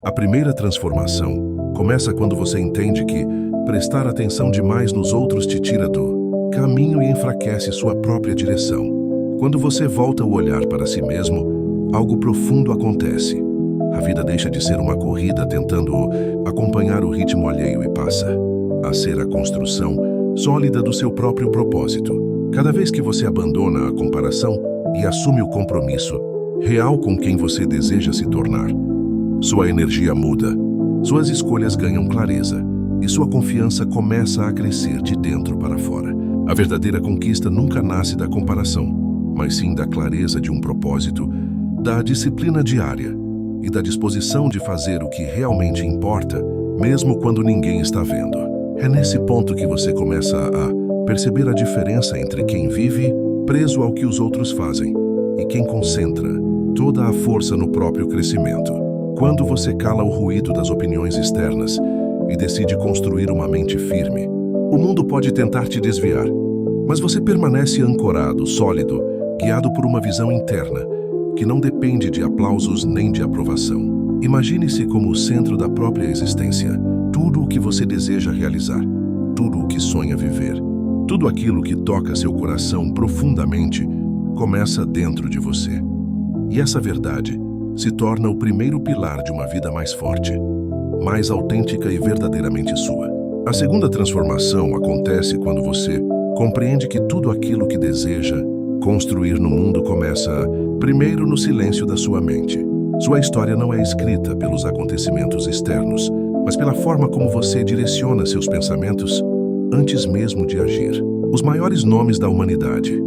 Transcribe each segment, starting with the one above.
A primeira transformação começa quando você entende que prestar atenção demais nos outros te tira do caminho e enfraquece sua própria direção. Quando você volta o olhar para si mesmo, algo profundo acontece. A vida deixa de ser uma corrida tentando acompanhar o ritmo alheio e passa a ser a construção sólida do seu próprio propósito. Cada vez que você abandona a comparação e assume o compromisso real com quem você deseja se tornar, sua energia muda, suas escolhas ganham clareza e sua confiança começa a crescer de dentro para fora. A verdadeira conquista nunca nasce da comparação, mas sim da clareza de um propósito, da disciplina diária e da disposição de fazer o que realmente importa, mesmo quando ninguém está vendo. É nesse ponto que você começa a perceber a diferença entre quem vive preso ao que os outros fazem e quem concentra toda a força no próprio crescimento. Quando você cala o ruído das opiniões externas e decide construir uma mente firme, o mundo pode tentar te desviar, mas você permanece ancorado, sólido, guiado por uma visão interna que não depende de aplausos nem de aprovação. Imagine-se como o centro da própria existência, tudo o que você deseja realizar, tudo o que sonha viver, tudo aquilo que toca seu coração profundamente começa dentro de você. E essa verdade se torna o primeiro pilar de uma vida mais forte, mais autêntica e verdadeiramente sua. A segunda transformação acontece quando você compreende que tudo aquilo que deseja construir no mundo começa primeiro no silêncio da sua mente. Sua história não é escrita pelos acontecimentos externos, mas pela forma como você direciona seus pensamentos antes mesmo de agir. Os maiores nomes da humanidade,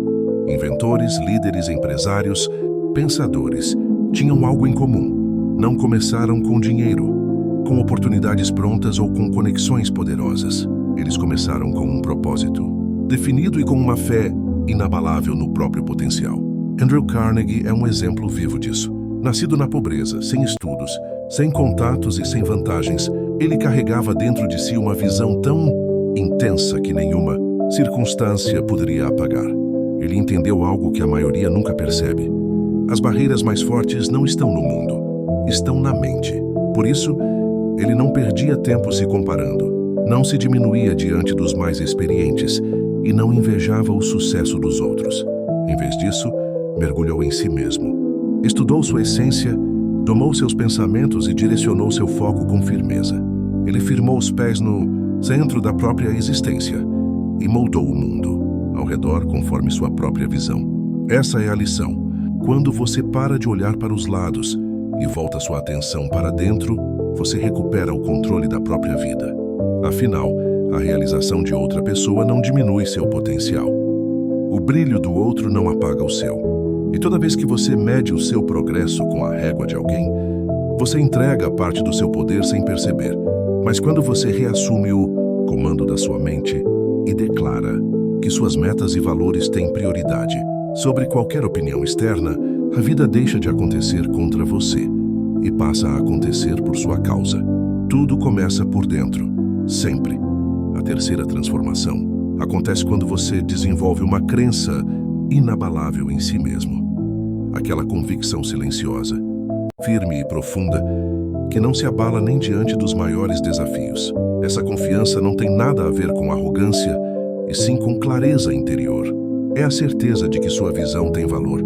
inventores, líderes, empresários, pensadores, tinham algo em comum. Não começaram com dinheiro, com oportunidades prontas ou com conexões poderosas. Eles começaram com um propósito definido e com uma fé inabalável no próprio potencial. Andrew Carnegie é um exemplo vivo disso. Nascido na pobreza, sem estudos, sem contatos e sem vantagens, ele carregava dentro de si uma visão tão intensa que nenhuma circunstância poderia apagar. Ele entendeu algo que a maioria nunca percebe. As barreiras mais fortes não estão no mundo, estão na mente. Por isso, ele não perdia tempo se comparando, não se diminuía diante dos mais experientes e não invejava o sucesso dos outros. Em vez disso, mergulhou em si mesmo. Estudou sua essência, domou seus pensamentos e direcionou seu foco com firmeza. Ele firmou os pés no centro da própria existência e moldou o mundo ao redor conforme sua própria visão. Essa é a lição. Quando você para de olhar para os lados e volta sua atenção para dentro, você recupera o controle da própria vida. Afinal, a realização de outra pessoa não diminui seu potencial. O brilho do outro não apaga o seu. E toda vez que você mede o seu progresso com a régua de alguém, você entrega parte do seu poder sem perceber. Mas quando você reassume o comando da sua mente e declara que suas metas e valores têm prioridade sobre qualquer opinião externa, a vida deixa de acontecer contra você e passa a acontecer por sua causa. Tudo começa por dentro, sempre. A terceira transformação acontece quando você desenvolve uma crença inabalável em si mesmo. Aquela convicção silenciosa, firme e profunda, que não se abala nem diante dos maiores desafios. Essa confiança não tem nada a ver com arrogância, e sim com clareza interior. É a certeza de que sua visão tem valor,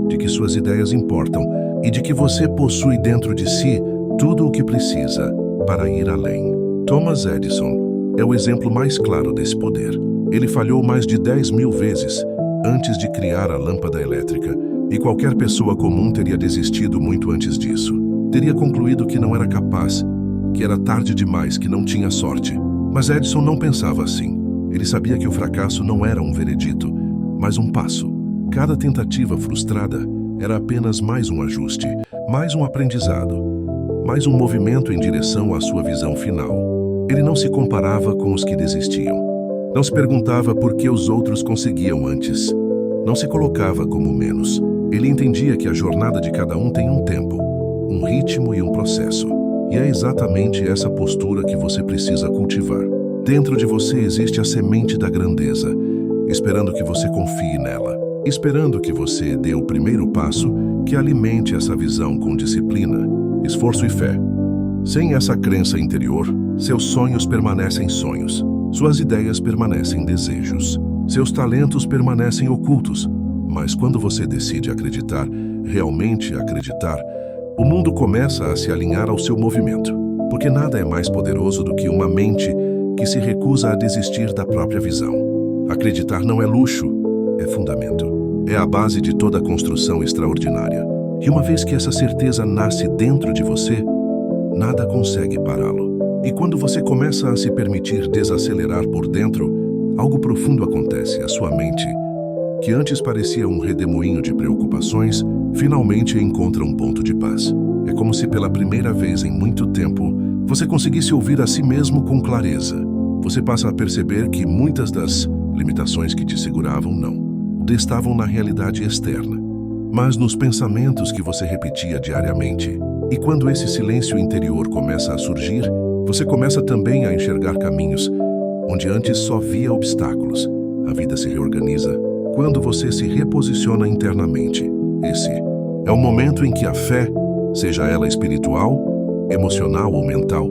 de que suas ideias importam e de que você possui dentro de si tudo o que precisa para ir além. Thomas Edison é o exemplo mais claro desse poder. Ele falhou mais de 10.000 vezes antes de criar a lâmpada elétrica, e qualquer pessoa comum teria desistido muito antes disso. Teria concluído que não era capaz, que era tarde demais, que não tinha sorte. Mas Edison não pensava assim. Ele sabia que o fracasso não era um veredito, mas um passo. Cada tentativa frustrada era apenas mais um ajuste, mais um aprendizado, mais um movimento em direção à sua visão final. Ele não se comparava com os que desistiam. Não se perguntava por que os outros conseguiam antes. Não se colocava como menos. Ele entendia que a jornada de cada um tem um tempo, um ritmo e um processo. E é exatamente essa postura que você precisa cultivar. Dentro de você existe a semente da grandeza, esperando que você confie nela, esperando que você dê o primeiro passo que alimente essa visão com disciplina, esforço e fé. Sem essa crença interior, seus sonhos permanecem sonhos, suas ideias permanecem desejos, seus talentos permanecem ocultos. Mas quando você decide acreditar, realmente acreditar, o mundo começa a se alinhar ao seu movimento, porque nada é mais poderoso do que uma mente que se recusa a desistir da própria visão. Acreditar não é luxo, é fundamento. É a base de toda construção extraordinária. E uma vez que essa certeza nasce dentro de você, nada consegue pará-lo. E quando você começa a se permitir desacelerar por dentro, algo profundo acontece. A sua mente, que antes parecia um redemoinho de preocupações, finalmente encontra um ponto de paz. É como se pela primeira vez em muito tempo, você conseguisse ouvir a si mesmo com clareza. Você passa a perceber que muitas das limitações que te seguravam estavam na realidade externa, mas nos pensamentos que você repetia diariamente. E quando esse silêncio interior começa a surgir, você começa também a enxergar caminhos onde antes só via obstáculos. A vida se reorganiza quando você se reposiciona internamente. Esse é o momento em que a fé, seja ela espiritual, emocional ou mental,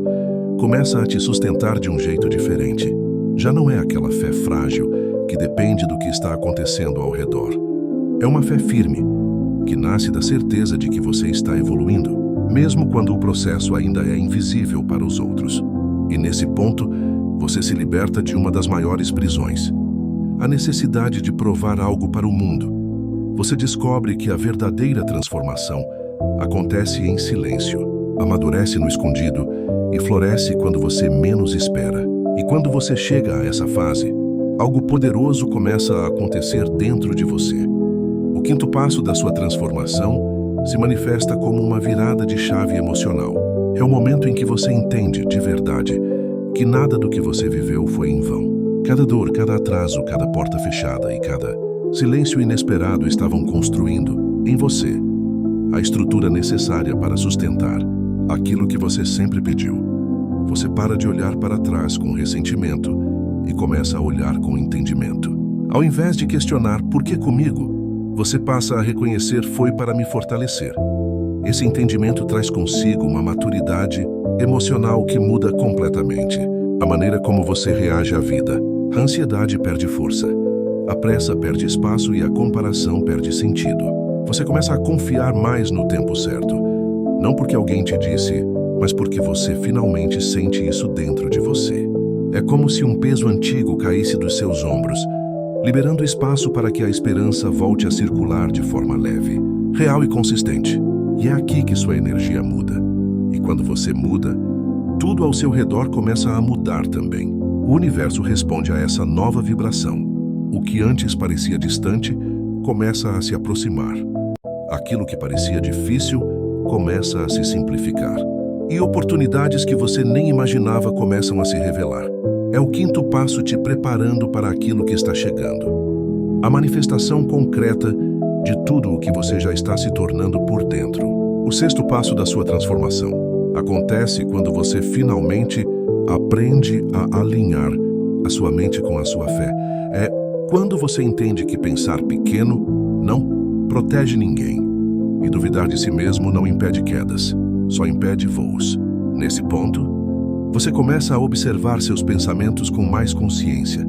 começa a te sustentar de um jeito diferente. Já não é aquela fé frágil que depende do que está acontecendo ao redor. É uma fé firme, que nasce da certeza de que você está evoluindo, mesmo quando o processo ainda é invisível para os outros. E nesse ponto, você se liberta de uma das maiores prisões: a necessidade de provar algo para o mundo. Você descobre que a verdadeira transformação acontece em silêncio, amadurece no escondido e floresce quando você menos espera. E quando você chega a essa fase, algo poderoso começa a acontecer dentro de você. O quinto passo da sua transformação se manifesta como uma virada de chave emocional. É o momento em que você entende, de verdade, que nada do que você viveu foi em vão. Cada dor, cada atraso, cada porta fechada e cada silêncio inesperado estavam construindo, em você, a estrutura necessária para sustentar aquilo que você sempre pediu. Você para de olhar para trás com ressentimento e começa a olhar com entendimento. Ao invés de questionar por que comigo, você passa a reconhecer foi para me fortalecer. Esse entendimento traz consigo uma maturidade emocional que muda completamente a maneira como você reage à vida. A ansiedade perde força, a pressa perde espaço e a comparação perde sentido. Você começa a confiar mais no tempo certo, não porque alguém te disse, mas porque você finalmente sente isso dentro de você. É como se um peso antigo caísse dos seus ombros, liberando espaço para que a esperança volte a circular de forma leve, real e consistente. E é aqui que sua energia muda. E quando você muda, tudo ao seu redor começa a mudar também. O universo responde a essa nova vibração. O que antes parecia distante começa a se aproximar. Aquilo que parecia difícil começa a se simplificar. E oportunidades que você nem imaginava começam a se revelar. É o quinto passo te preparando para aquilo que está chegando. A manifestação concreta de tudo o que você já está se tornando por dentro. O sexto passo da sua transformação acontece quando você finalmente aprende a alinhar a sua mente com a sua fé. É quando você entende que pensar pequeno não protege ninguém e duvidar de si mesmo não impede quedas, só impede voos. Nesse ponto, você começa a observar seus pensamentos com mais consciência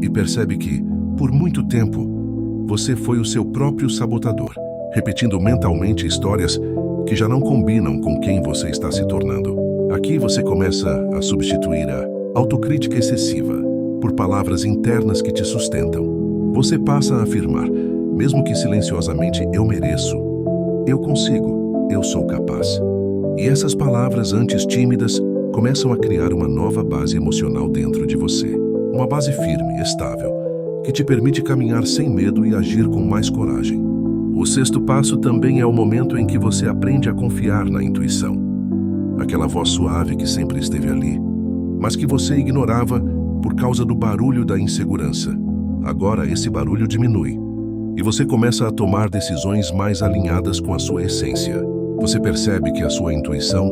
e percebe que, por muito tempo, você foi o seu próprio sabotador, repetindo mentalmente histórias que já não combinam com quem você está se tornando. Aqui você começa a substituir a autocrítica excessiva por palavras internas que te sustentam. Você passa a afirmar, mesmo que silenciosamente, eu mereço, eu consigo, eu sou capaz. E essas palavras antes tímidas começam a criar uma nova base emocional dentro de você. Uma base firme, estável, que te permite caminhar sem medo e agir com mais coragem. O sexto passo também é o momento em que você aprende a confiar na intuição. Aquela voz suave que sempre esteve ali, mas que você ignorava por causa do barulho da insegurança. Agora esse barulho diminui e você começa a tomar decisões mais alinhadas com a sua essência. Você percebe que a sua intuição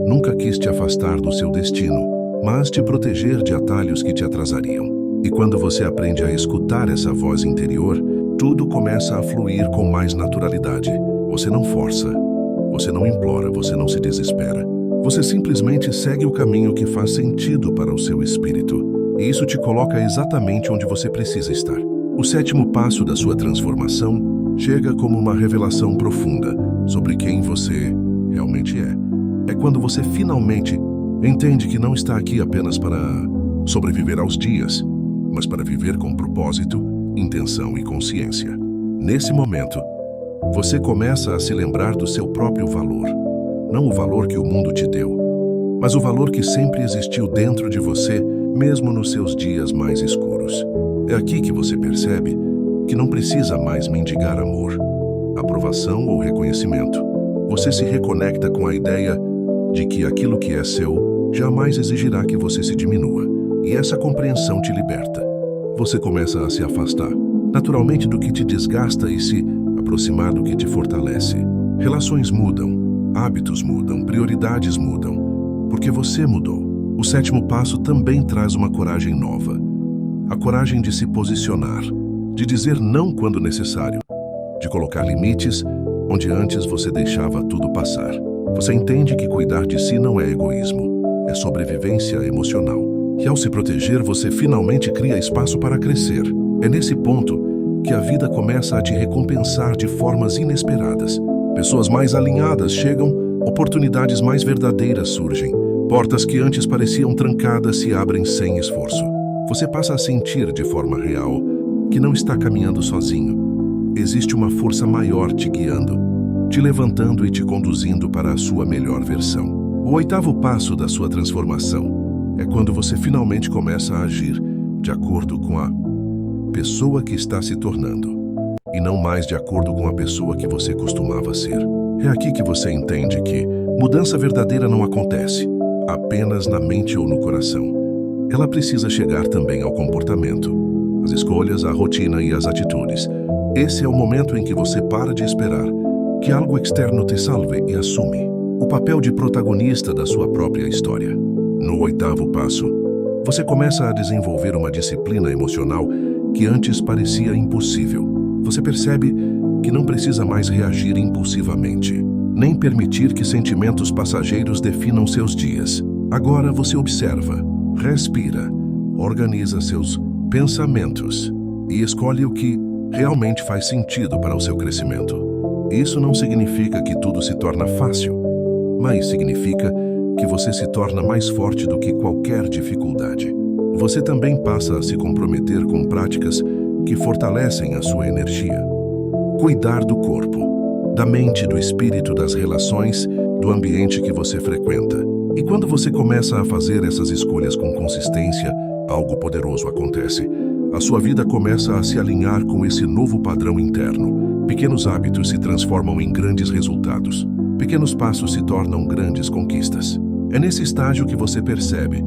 nunca quis te afastar do seu destino, mas te proteger de atalhos que te atrasariam. E quando você aprende a escutar essa voz interior, tudo começa a fluir com mais naturalidade. Você não força, você não implora, você não se desespera. Você simplesmente segue o caminho que faz sentido para o seu espírito, e isso te coloca exatamente onde você precisa estar. O sétimo passo da sua transformação chega como uma revelação profunda sobre quem você realmente é. É quando você finalmente entende que não está aqui apenas para sobreviver aos dias, mas para viver com propósito, intenção e consciência. Nesse momento, você começa a se lembrar do seu próprio valor. Não o valor que o mundo te deu, mas o valor que sempre existiu dentro de você, mesmo nos seus dias mais escuros. É aqui que você percebe que não precisa mais mendigar amor, aprovação ou reconhecimento. Você se reconecta com a ideia de que aquilo que é seu jamais exigirá que você se diminua, e essa compreensão te liberta. Você começa a se afastar, naturalmente, do que te desgasta e se aproximar do que te fortalece. Relações mudam. Hábitos mudam, prioridades mudam, porque você mudou. O sétimo passo também traz uma coragem nova. A coragem de se posicionar, de dizer não quando necessário, de colocar limites onde antes você deixava tudo passar. Você entende que cuidar de si não é egoísmo, é sobrevivência emocional. E ao se proteger, você finalmente cria espaço para crescer. É nesse ponto que a vida começa a te recompensar de formas inesperadas. Pessoas mais alinhadas chegam, oportunidades mais verdadeiras surgem. Portas que antes pareciam trancadas se abrem sem esforço. Você passa a sentir de forma real que não está caminhando sozinho. Existe uma força maior te guiando, te levantando e te conduzindo para a sua melhor versão. O oitavo passo da sua transformação é quando você finalmente começa a agir de acordo com a pessoa que está se tornando, e não mais de acordo com a pessoa que você costumava ser. É aqui que você entende que mudança verdadeira não acontece apenas na mente ou no coração. Ela precisa chegar também ao comportamento, às escolhas, à rotina e às atitudes. Esse é o momento em que você para de esperar que algo externo te salve e assume o papel de protagonista da sua própria história. No oitavo passo, você começa a desenvolver uma disciplina emocional que antes parecia impossível. Você percebe que não precisa mais reagir impulsivamente, nem permitir que sentimentos passageiros definam seus dias. Agora você observa, respira, organiza seus pensamentos e escolhe o que realmente faz sentido para o seu crescimento. Isso não significa que tudo se torna fácil, mas significa que você se torna mais forte do que qualquer dificuldade. Você também passa a se comprometer com práticas que fortalecem a sua energia. Cuidar do corpo, da mente, do espírito, das relações, do ambiente que você frequenta. E quando você começa a fazer essas escolhas com consistência, algo poderoso acontece. A sua vida começa a se alinhar com esse novo padrão interno. Pequenos hábitos se transformam em grandes resultados. Pequenos passos se tornam grandes conquistas. É nesse estágio que você percebe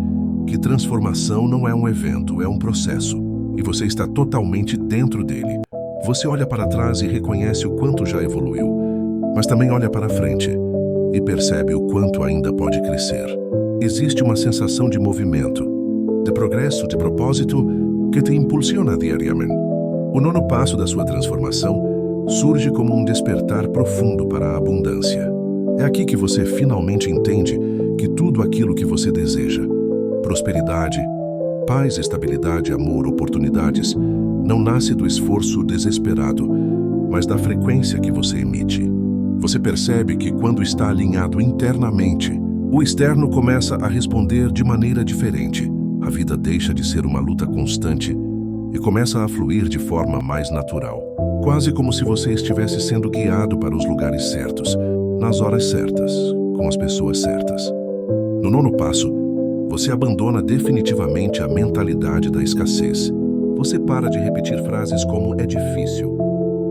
que transformação não é um evento, é um processo. E você está totalmente dentro dele. Você olha para trás e reconhece o quanto já evoluiu, mas também olha para frente e percebe o quanto ainda pode crescer. Existe uma sensação de movimento, de progresso, de propósito que te impulsiona diariamente. O nono passo da sua transformação surge como um despertar profundo para a abundância. É aqui que você finalmente entende que tudo aquilo que você deseja, prosperidade, paz, estabilidade, amor, oportunidades, não nasce do esforço desesperado, mas da frequência que você emite. Você percebe que quando está alinhado internamente, o externo começa a responder de maneira diferente. A vida deixa de ser uma luta constante e começa a fluir de forma mais natural. Quase como se você estivesse sendo guiado para os lugares certos, nas horas certas, com as pessoas certas. No nono passo, você abandona definitivamente a mentalidade da escassez. Você para de repetir frases como "é difícil",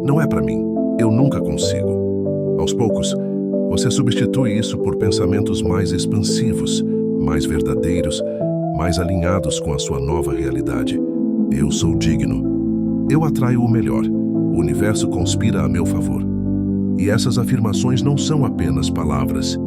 "não é para mim", "eu nunca consigo". Aos poucos, você substitui isso por pensamentos mais expansivos, mais verdadeiros, mais alinhados com a sua nova realidade. Eu sou digno. Eu atraio o melhor. O universo conspira a meu favor. E essas afirmações não são apenas palavras.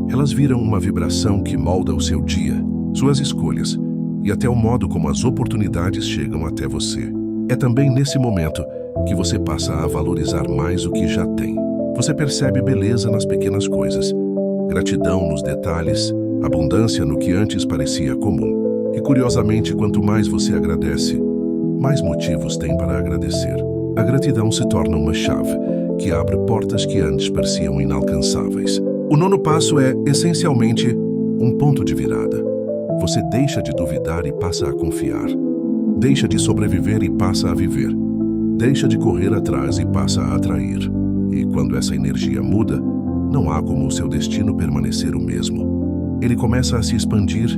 Elas viram uma vibração que molda o seu dia, suas escolhas e até o modo como as oportunidades chegam até você. É também nesse momento que você passa a valorizar mais o que já tem. Você percebe beleza nas pequenas coisas, gratidão nos detalhes, abundância no que antes parecia comum. E curiosamente, quanto mais você agradece, mais motivos tem para agradecer. A gratidão se torna uma chave que abre portas que antes pareciam inalcançáveis. O nono passo é, essencialmente, um ponto de virada. Você deixa de duvidar e passa a confiar. Deixa de sobreviver e passa a viver. Deixa de correr atrás e passa a atrair. E quando essa energia muda, não há como o seu destino permanecer o mesmo. Ele começa a se expandir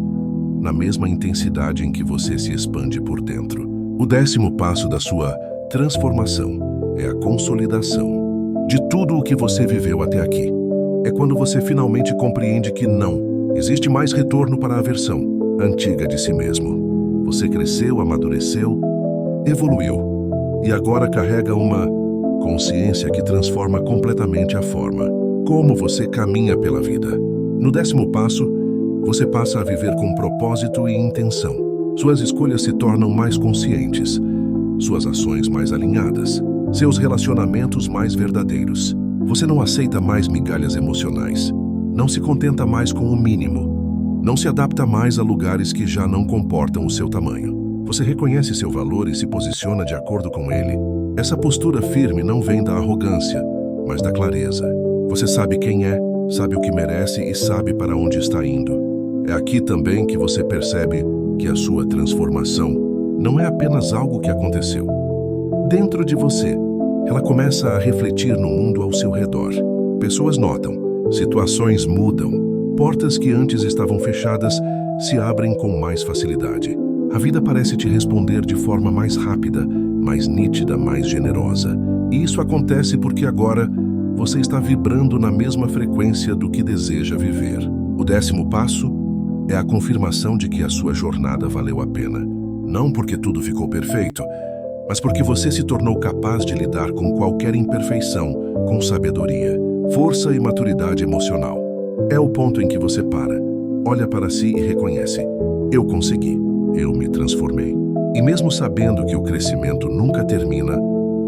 na mesma intensidade em que você se expande por dentro. O 10º passo da sua transformação é a consolidação de tudo o que você viveu até aqui. É quando você finalmente compreende que não existe mais retorno para a versão antiga de si mesmo. Você cresceu, amadureceu, evoluiu e agora carrega uma consciência que transforma completamente a forma como você caminha pela vida. No 10º passo, você passa a viver com propósito e intenção. Suas escolhas se tornam mais conscientes, suas ações mais alinhadas, seus relacionamentos mais verdadeiros. Você não aceita mais migalhas emocionais, não se contenta mais com o mínimo, não se adapta mais a lugares que já não comportam o seu tamanho. Você reconhece seu valor e se posiciona de acordo com ele. Essa postura firme não vem da arrogância, mas da clareza. Você sabe quem é, sabe o que merece e sabe para onde está indo. É aqui também que você percebe que a sua transformação não é apenas algo que aconteceu. Dentro de você, ela começa a refletir no mundo ao seu redor. Pessoas notam, situações mudam, portas que antes estavam fechadas se abrem com mais facilidade. A vida parece te responder de forma mais rápida, mais nítida, mais generosa. E isso acontece porque agora você está vibrando na mesma frequência do que deseja viver. O 10º passo é a confirmação de que a sua jornada valeu a pena. Não porque tudo ficou perfeito, mas porque você se tornou capaz de lidar com qualquer imperfeição com sabedoria, força e maturidade emocional. É o ponto em que você para, olha para si e reconhece: eu consegui, eu me transformei. E mesmo sabendo que o crescimento nunca termina,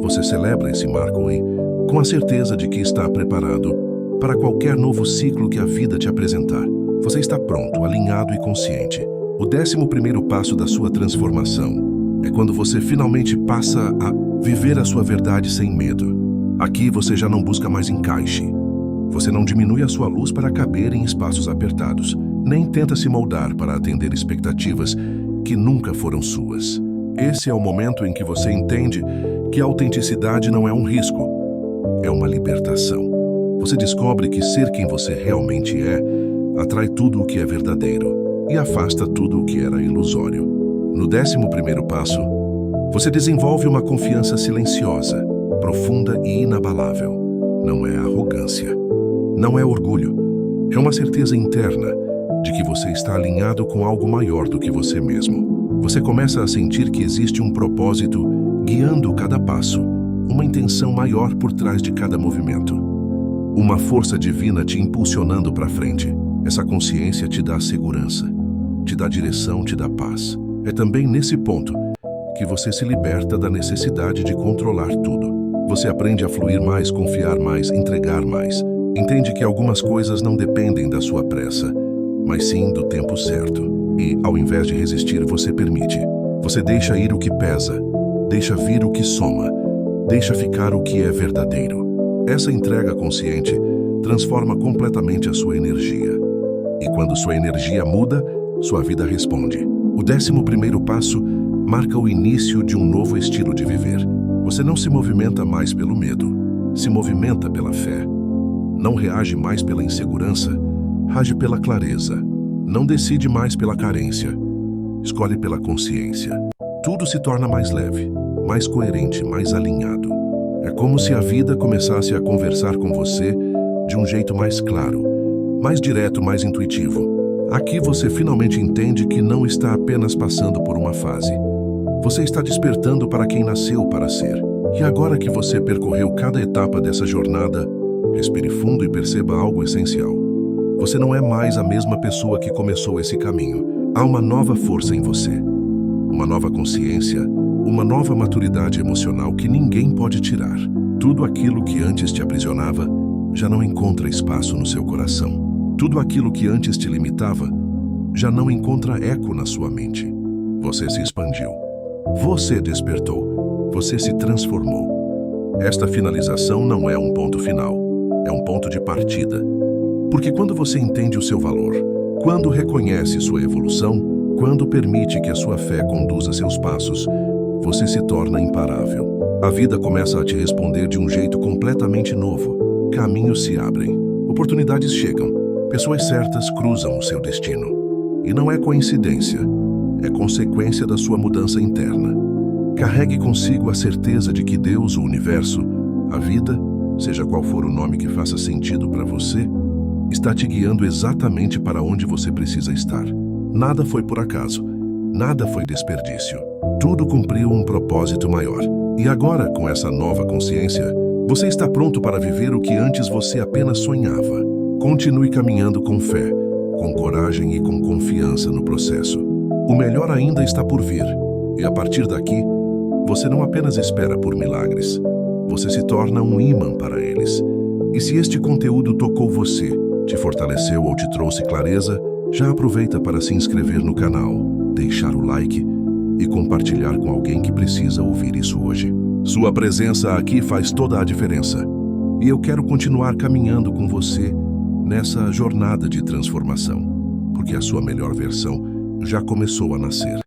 você celebra esse marco e, com a certeza de que está preparado para qualquer novo ciclo que a vida te apresentar. Você está pronto, alinhado e consciente. O 11º passo da sua transformação é quando você finalmente passa a viver a sua verdade sem medo. Aqui você já não busca mais encaixe. Você não diminui a sua luz para caber em espaços apertados, nem tenta se moldar para atender expectativas que nunca foram suas. Esse é o momento em que você entende que a autenticidade não é um risco, é uma libertação. Você descobre que ser quem você realmente é atrai tudo o que é verdadeiro e afasta tudo o que era ilusório. No 11º passo, você desenvolve uma confiança silenciosa, profunda e inabalável. Não é arrogância, não é orgulho, é uma certeza interna de que você está alinhado com algo maior do que você mesmo. Você começa a sentir que existe um propósito guiando cada passo, uma intenção maior por trás de cada movimento. Uma força divina te impulsionando para frente. Essa consciência te dá segurança, te dá direção, te dá paz. É também nesse ponto que você se liberta da necessidade de controlar tudo. Você aprende a fluir mais, confiar mais, entregar mais. Entende que algumas coisas não dependem da sua pressa, mas sim do tempo certo. E, ao invés de resistir, você permite. Você deixa ir o que pesa, deixa vir o que soma, deixa ficar o que é verdadeiro. Essa entrega consciente transforma completamente a sua energia. E quando sua energia muda, sua vida responde. O 11º passo marca o início de um novo estilo de viver. Você não se movimenta mais pelo medo, se movimenta pela fé. Não reage mais pela insegurança, age pela clareza. Não decide mais pela carência, escolhe pela consciência. Tudo se torna mais leve, mais coerente, mais alinhado. É como se a vida começasse a conversar com você de um jeito mais claro, mais direto, mais intuitivo. Aqui você finalmente entende que não está apenas passando por uma fase. Você está despertando para quem nasceu para ser. E agora que você percorreu cada etapa dessa jornada, respire fundo e perceba algo essencial. Você não é mais a mesma pessoa que começou esse caminho. Há uma nova força em você, uma nova consciência, uma nova maturidade emocional que ninguém pode tirar. Tudo aquilo que antes te aprisionava já não encontra espaço no seu coração. Tudo aquilo que antes te limitava já não encontra eco na sua mente. Você se expandiu. Você despertou. Você se transformou. Esta finalização não é um ponto final. É um ponto de partida. Porque quando você entende o seu valor, quando reconhece sua evolução, quando permite que a sua fé conduza seus passos, você se torna imparável. A vida começa a te responder de um jeito completamente novo. Caminhos se abrem. Oportunidades chegam. Pessoas certas cruzam o seu destino. E não é coincidência. É consequência da sua mudança interna. Carregue consigo a certeza de que Deus, o universo, a vida, seja qual for o nome que faça sentido para você, está te guiando exatamente para onde você precisa estar. Nada foi por acaso. Nada foi desperdício. Tudo cumpriu um propósito maior. E agora, com essa nova consciência, você está pronto para viver o que antes você apenas sonhava. Continue caminhando com fé, com coragem e com confiança no processo. O melhor ainda está por vir. E a partir daqui, você não apenas espera por milagres. Você se torna um ímã para eles. E se este conteúdo tocou você, te fortaleceu ou te trouxe clareza, já aproveita para se inscrever no canal, deixar o like e compartilhar com alguém que precisa ouvir isso hoje. Sua presença aqui faz toda a diferença. E eu quero continuar caminhando com você nessa jornada de transformação, porque a sua melhor versão já começou a nascer.